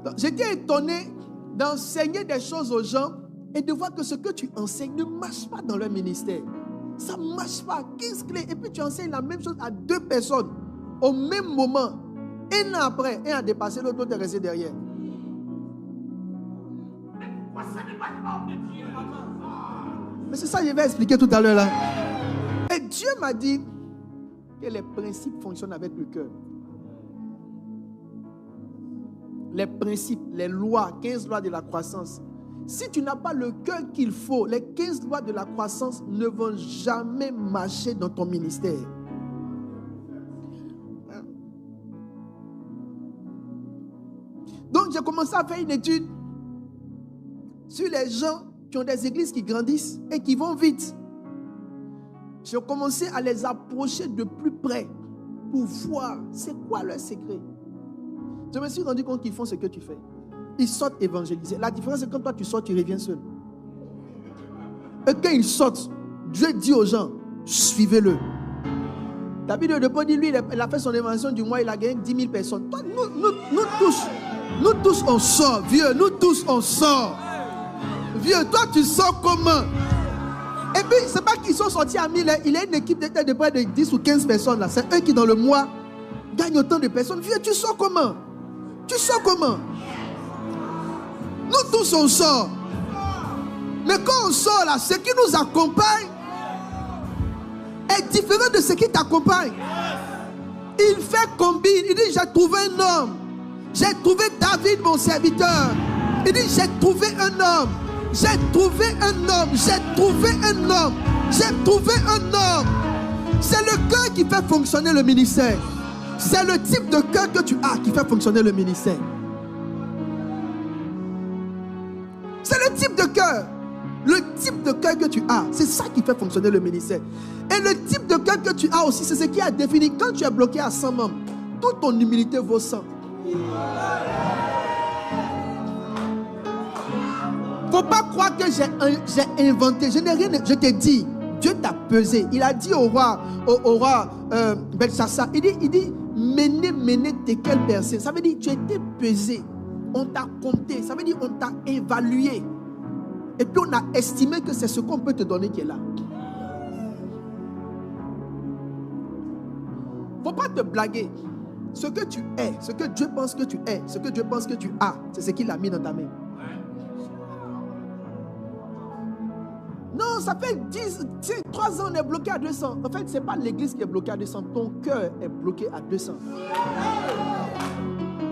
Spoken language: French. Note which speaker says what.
Speaker 1: Donc, j'étais étonné d'enseigner des choses aux gens et de voir que ce que tu enseignes ne marche pas dans leur ministère. Ça ne marche pas. 15 clés. Et puis tu enseignes la même chose à 2 personnes au même moment. Un an après, un a dépassé, l'autre est resté derrière. Mais c'est ça que je vais expliquer tout à l'heure là. Et Dieu m'a dit que les principes fonctionnent avec le cœur. Les principes, les lois, 15 lois de la croissance. Si tu n'as pas le cœur qu'il faut, les 15 lois de la croissance ne vont jamais marcher dans ton ministère. Donc j'ai commencé à faire une étude sur les gens qui ont des églises qui grandissent et qui vont vite. J'ai commencé à les approcher de plus près pour voir c'est quoi leur secret. Je me suis rendu compte qu'ils font ce que tu fais. Ils sortent évangéliser. La différence c'est que quand toi tu sors, tu reviens seul. Et quand ils sortent, Dieu dit aux gens, suivez-le. David de Depodi, lui, il a fait son évangelisation du mois, il a gagné 10 000 personnes. Toi, nous tous on sort, vieux, nous tous on sort. Vieux, toi tu sors comment? Et puis, c'est pas qu'ils sont sortis à 1000, il a une équipe de près de 10 ou 15 personnes là. C'est eux qui dans le mois gagnent autant de personnes. Vieux, tu sors comment? Tu sors comment? Nous tous on sort. Mais quand on sort là, ce qui nous accompagne est différent de ce qui t'accompagne. Il fait combine. Il dit j'ai trouvé un homme. J'ai trouvé David mon serviteur. Il dit j'ai trouvé un homme. J'ai trouvé un homme. J'ai trouvé un homme. J'ai trouvé un homme. C'est le cœur qui fait fonctionner le ministère. C'est le type de cœur que tu as qui fait fonctionner le ministère. C'est le type de cœur. Le type de cœur que tu as, c'est ça qui fait fonctionner le ministère. Et le type de cœur que tu as aussi, c'est ce qui a défini. Quand tu es bloqué à 100 membres, toute ton humilité vaut 100. Faut pas croire que j'ai inventé. Je n'ai rien. Je t'ai dit, Dieu t'a pesé. Il a dit au roi Belshazzar, il dit, menez tes quelles personnes. Ça veut dire, tu étais pesé. On t'a compté. Ça veut dire, on t'a évalué. Et puis on a estimé que c'est ce qu'on peut te donner qui est là. Faut pas te blaguer. Ce que tu es, ce que Dieu pense que tu es, ce que Dieu pense que tu as, c'est ce qu'il a mis dans ta main. Non, ça fait 3 ans on est bloqué à 200. En fait, ce n'est pas l'église qui est bloquée à 200. Ton cœur est bloqué à 200.